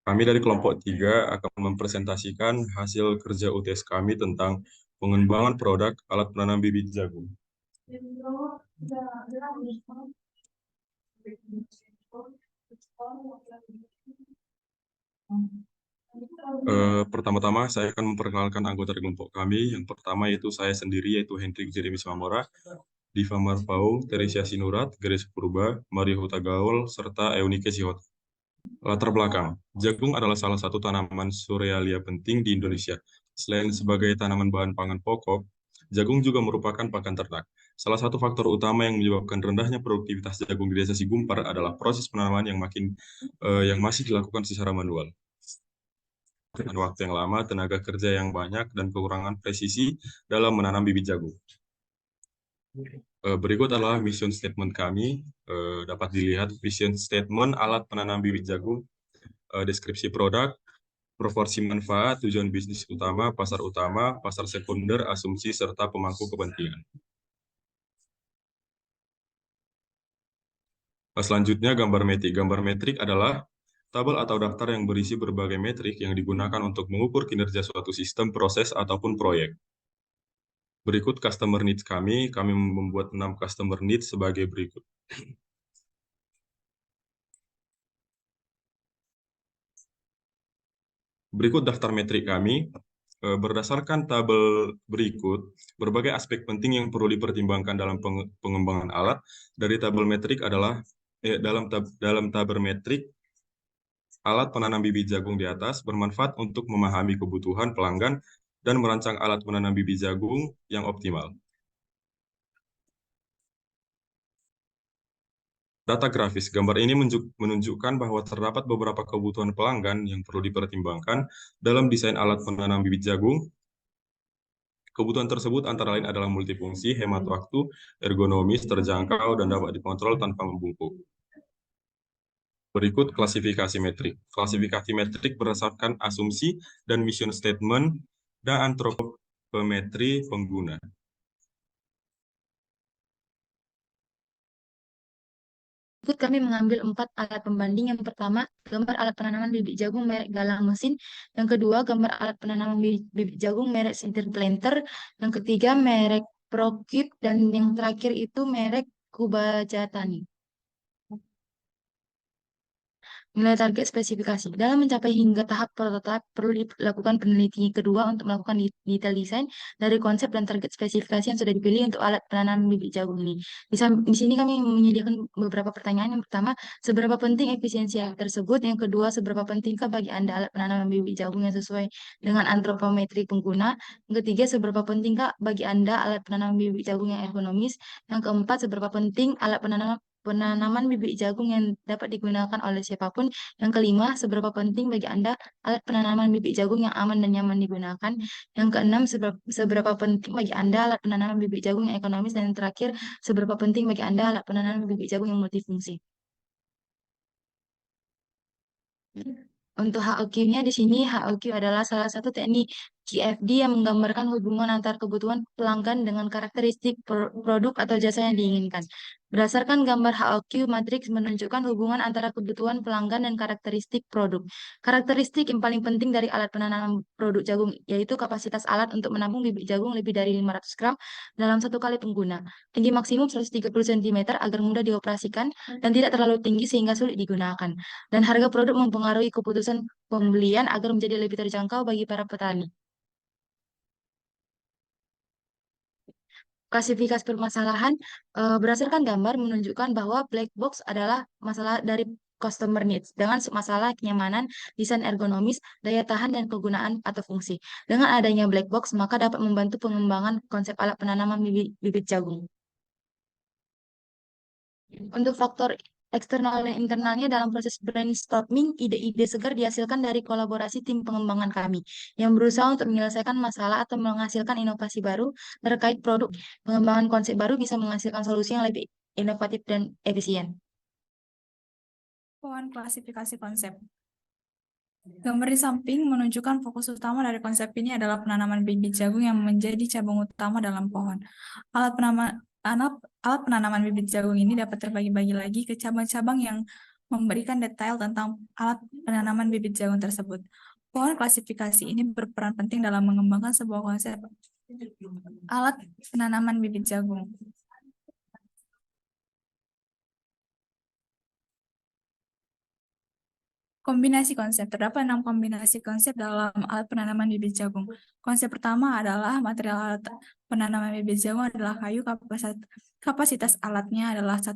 Kami dari kelompok 3 akan mempresentasikan hasil kerja UTS kami tentang pengembangan produk alat penanam bibit jagung. Pertama-tama saya akan memperkenalkan anggota di kelompok kami. Yang pertama yaitu saya sendiri, yaitu Hendrik Jeremis Mamora, Diva Marpaung, Teresia Sinurat, Grace Purba, Mario Huta Gaul, serta Eunike Sihot. Latar belakang, jagung adalah salah satu tanaman surealia penting di Indonesia. Selain sebagai tanaman bahan pangan pokok, jagung juga merupakan pakan ternak. Salah satu faktor utama yang menyebabkan rendahnya produktivitas jagung di Desa Sigumpar adalah proses penanaman yang masih dilakukan secara manual. Dengan waktu yang lama, tenaga kerja yang banyak, dan kekurangan presisi dalam menanam bibit jagung. Berikut adalah mission statement kami. Dapat dilihat mission statement alat penanam bibit jagung, deskripsi produk, proporsi manfaat, tujuan bisnis utama, pasar sekunder, asumsi, serta pemangku kepentingan. Selanjutnya, gambar metrik. Gambar metrik adalah tabel atau daftar yang berisi berbagai metrik yang digunakan untuk mengukur kinerja suatu sistem, proses, ataupun proyek. Berikut customer needs kami. Kami membuat 6 customer needs sebagai berikut. Berikut daftar metrik kami. Berdasarkan tabel berikut, berbagai aspek penting yang perlu dipertimbangkan dalam pengembangan alat. Dari tabel metrik adalah, dalam tabel metrik, alat penanam bibit jagung di atas bermanfaat untuk memahami kebutuhan pelanggan dan merancang alat penanam bibit jagung yang optimal. Data grafis. Gambar ini menunjukkan bahwa terdapat beberapa kebutuhan pelanggan yang perlu dipertimbangkan dalam desain alat penanam bibit jagung. Kebutuhan tersebut antara lain adalah multifungsi, hemat waktu, ergonomis, terjangkau, dan dapat dikontrol tanpa membungkuk. Berikut klasifikasi metrik. Klasifikasi metrik berdasarkan asumsi dan mission statement dan antropometri pengguna. Berikut kami mengambil 4 alat pembanding. Yang pertama, gambar alat penanaman bibit jagung merek Galang Mesin. Yang kedua, gambar alat penanaman bibit jagung merek Sinter Planter. Yang ketiga, merek Procube. Dan yang terakhir itu merek Kubajatani. Nilai target spesifikasi. Dalam mencapai hingga tahap prototipe, perlu dilakukan penelitian kedua untuk melakukan detail desain dari konsep dan target spesifikasi yang sudah dipilih untuk alat penanam bibit jagung ini. Di sini kami menyediakan beberapa pertanyaan. Yang pertama, seberapa penting efisiensi alat tersebut? Yang kedua, seberapa pentingkah bagi Anda alat penanaman bibit jagung yang sesuai dengan antropometri pengguna? Yang ketiga, seberapa pentingkah bagi Anda alat penanaman bibit jagung yang ergonomis? Yang keempat, seberapa penting alat penanaman bibit jagung yang dapat digunakan oleh siapapun. Yang kelima, seberapa penting bagi Anda alat penanaman bibit jagung yang aman dan nyaman digunakan. Yang keenam, seberapa penting bagi Anda alat penanaman bibit jagung yang ekonomis. Dan yang terakhir, seberapa penting bagi Anda alat penanaman bibit jagung yang multifungsi. Untuk HOQ-nya di sini, HOQ adalah salah satu teknik QFD yang menggambarkan hubungan antar kebutuhan pelanggan dengan karakteristik produk atau jasa yang diinginkan. Berdasarkan gambar HOQ, matriks menunjukkan hubungan antara kebutuhan pelanggan dan karakteristik produk. Karakteristik yang paling penting dari alat penanaman produk jagung yaitu kapasitas alat untuk menampung bibit jagung lebih dari 500 gram dalam satu kali pengguna. Tinggi maksimum 130 cm agar mudah dioperasikan dan tidak terlalu tinggi sehingga sulit digunakan. Dan harga produk mempengaruhi keputusan pembelian agar menjadi lebih terjangkau bagi para petani. Klasifikasi permasalahan berdasarkan gambar menunjukkan bahwa black box adalah masalah dari customer needs dengan masalah kenyamanan, desain ergonomis, daya tahan, dan kegunaan atau fungsi. Dengan adanya black box, maka dapat membantu pengembangan konsep alat penanaman bibit jagung. Untuk faktor eksternal dan internalnya dalam proses brainstorming, ide-ide segar dihasilkan dari kolaborasi tim pengembangan kami yang berusaha untuk menyelesaikan masalah atau menghasilkan inovasi baru terkait produk. Pengembangan konsep baru bisa menghasilkan solusi yang lebih inovatif dan efisien. Pohon klasifikasi konsep. Gambar di samping menunjukkan fokus utama dari konsep ini adalah penanaman bibit jagung yang menjadi cabang utama dalam pohon. Alat penanaman bibit jagung ini dapat terbagi-bagi lagi ke cabang-cabang yang memberikan detail tentang alat penanaman bibit jagung tersebut. Pohon klasifikasi ini berperan penting dalam mengembangkan sebuah konsep alat penanaman bibit jagung. Kombinasi konsep. Terdapat 6 kombinasi konsep dalam alat penanaman bibit jagung. Konsep pertama adalah material alat penanaman bibit jagung adalah kayu, kapasitas alatnya adalah 1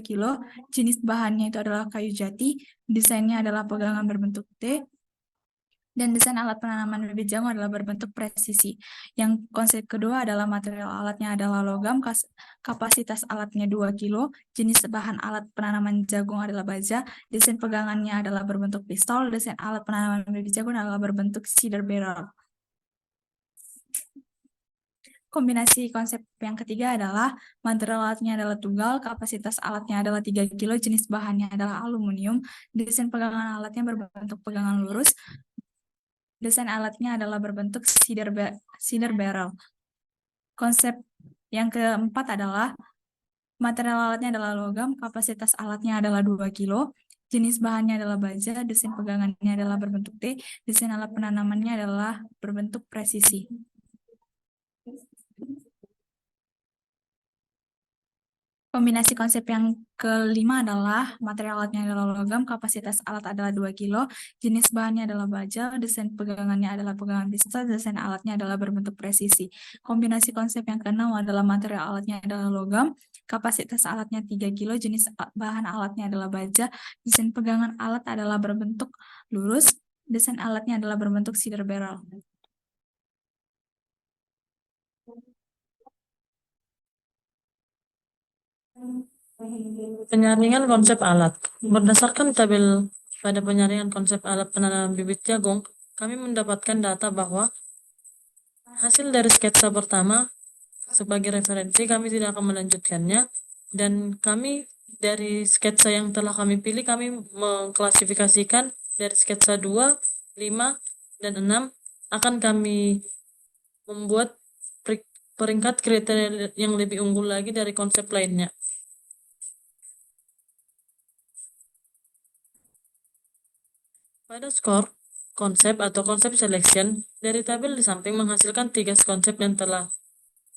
kilo, jenis bahannya itu adalah kayu jati, desainnya adalah pegangan berbentuk T, dan desain alat penanaman bibit jagung adalah berbentuk presisi. Yang konsep kedua adalah material alatnya adalah logam, kapasitas alatnya 2 kilo, jenis bahan alat penanaman jagung adalah baja, desain pegangannya adalah berbentuk pistol, desain alat penanaman bibit jagung adalah berbentuk cedar barrel. Kombinasi konsep yang ketiga adalah material alatnya adalah tunggal, kapasitas alatnya adalah 3 kilo, jenis bahannya adalah aluminium, desain pegangan alatnya berbentuk pegangan lurus, desain alatnya adalah berbentuk cedar barrel. Konsep yang keempat adalah material alatnya adalah logam, kapasitas alatnya adalah 2 kilo, jenis bahannya adalah baja, desain pegangannya adalah berbentuk T, desain alat penanamannya adalah berbentuk presisi. Kombinasi konsep yang kelima adalah material alatnya adalah logam, kapasitas alat adalah 2 kilo, jenis bahannya adalah baja, desain pegangannya adalah pegangan pistol, desain alatnya adalah berbentuk presisi. Kombinasi konsep yang keenam adalah material alatnya adalah logam, kapasitas alatnya 3 kilo, jenis bahan alatnya adalah baja, desain pegangan alat adalah berbentuk lurus, desain alatnya adalah berbentuk cedar barrel. Penyaringan konsep alat. Berdasarkan tabel pada penyaringan konsep alat penanaman bibit jagung, kami mendapatkan data bahwa hasil dari sketsa pertama sebagai referensi kami tidak akan melanjutkannya, dan kami dari sketsa yang telah kami pilih kami mengklasifikasikan dari sketsa 2, 5, dan 6 akan kami membuat peringkat kriteria yang lebih unggul lagi dari konsep lainnya. Pada skor konsep atau konsep selection, dari tabel di samping menghasilkan 3 konsep yang telah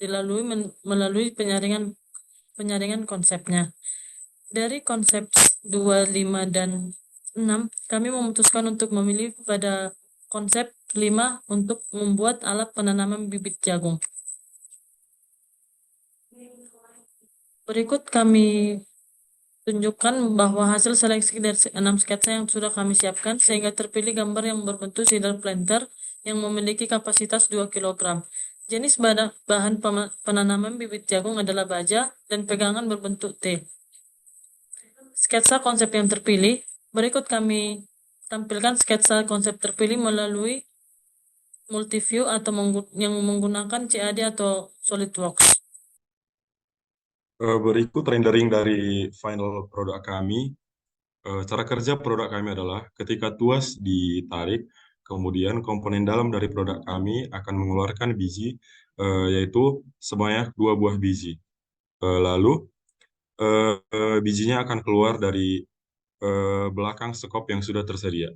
dilalui melalui penyaringan konsepnya. Dari konsep 2, 5, dan 6, kami memutuskan untuk memilih pada konsep 5 untuk membuat alat penanaman bibit jagung. Berikut kami tunjukkan bahwa hasil seleksi dari 6 sketsa yang sudah kami siapkan sehingga terpilih gambar yang berbentuk cedar planter yang memiliki kapasitas 2 kg. Jenis bahan penanaman bibit jagung adalah baja dan pegangan berbentuk T. Sketsa konsep yang terpilih. Berikut kami tampilkan sketsa konsep terpilih melalui multiview atau yang menggunakan CAD atau SolidWorks. Berikut rendering dari final produk kami. Cara kerja produk kami adalah ketika tuas ditarik, kemudian komponen dalam dari produk kami akan mengeluarkan biji, yaitu sebanyak 2 buah biji. Lalu bijinya akan keluar dari belakang sekop yang sudah tersedia.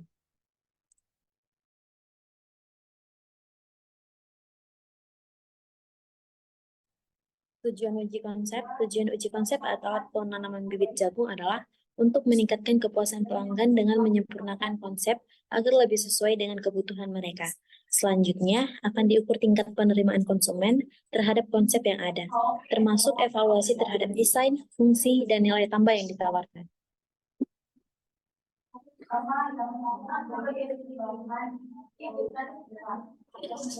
Tujuan uji konsep atau alat penanaman bibit jagung adalah untuk meningkatkan kepuasan pelanggan dengan menyempurnakan konsep agar lebih sesuai dengan kebutuhan mereka. Selanjutnya, akan diukur tingkat penerimaan konsumen terhadap konsep yang ada, termasuk evaluasi terhadap desain, fungsi, dan nilai tambah yang ditawarkan.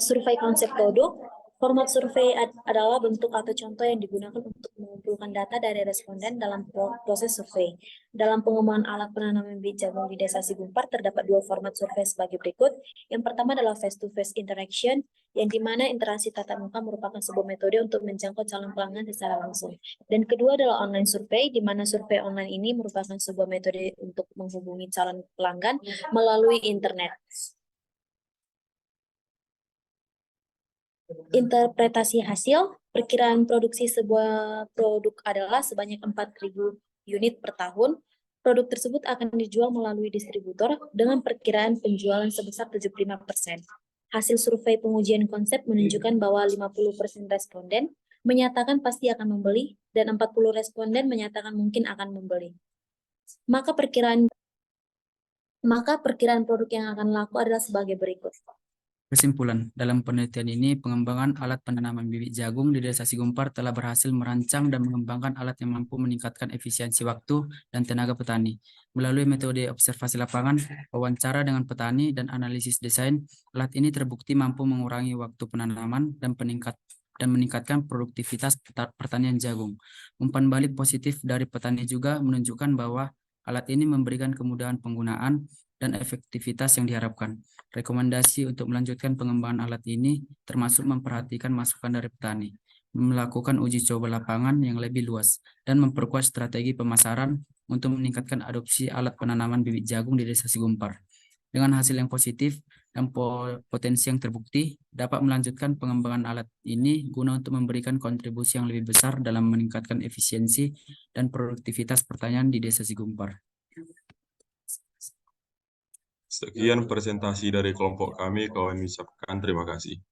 Survei konsep produk. Format survei adalah bentuk atau contoh yang digunakan untuk mengumpulkan data dari responden dalam proses survei. Dalam pengembangan alat penanaman bibit jagung di Desa Sigumpar terdapat 2 format survei sebagai berikut. Yang pertama adalah face-to-face interaction, yang dimana interaksi tatap muka merupakan sebuah metode untuk menjangkau calon pelanggan secara langsung. Dan kedua adalah online survei, di mana survei online ini merupakan sebuah metode untuk menghubungi calon pelanggan melalui internet. Interpretasi hasil, perkiraan produksi sebuah produk adalah sebanyak 4.000 unit per tahun. Produk tersebut akan dijual melalui distributor dengan perkiraan penjualan sebesar 75%. Hasil survei pengujian konsep menunjukkan bahwa 50% responden menyatakan pasti akan membeli dan 40 responden menyatakan mungkin akan membeli. Maka perkiraan produk yang akan laku adalah sebagai berikut. Kesimpulan, dalam penelitian ini, pengembangan alat penanaman bibit jagung di Desa Sigumpar telah berhasil merancang dan mengembangkan alat yang mampu meningkatkan efisiensi waktu dan tenaga petani. Melalui metode observasi lapangan, wawancara dengan petani, dan analisis desain, alat ini terbukti mampu mengurangi waktu penanaman dan meningkatkan produktivitas pertanian jagung. Umpan balik positif dari petani juga menunjukkan bahwa alat ini memberikan kemudahan penggunaan dan efektivitas yang diharapkan. Rekomendasi untuk melanjutkan pengembangan alat ini termasuk memperhatikan masukan dari petani, melakukan uji coba lapangan yang lebih luas, dan memperkuat strategi pemasaran untuk meningkatkan adopsi alat penanaman bibit jagung di Desa Sigumpar. Dengan hasil yang positif dan potensi yang terbukti, dapat melanjutkan pengembangan alat ini guna untuk memberikan kontribusi yang lebih besar dalam meningkatkan efisiensi dan produktivitas pertanian di Desa Sigumpar. Sekian presentasi dari kelompok kami, kawan ucapkan terima kasih.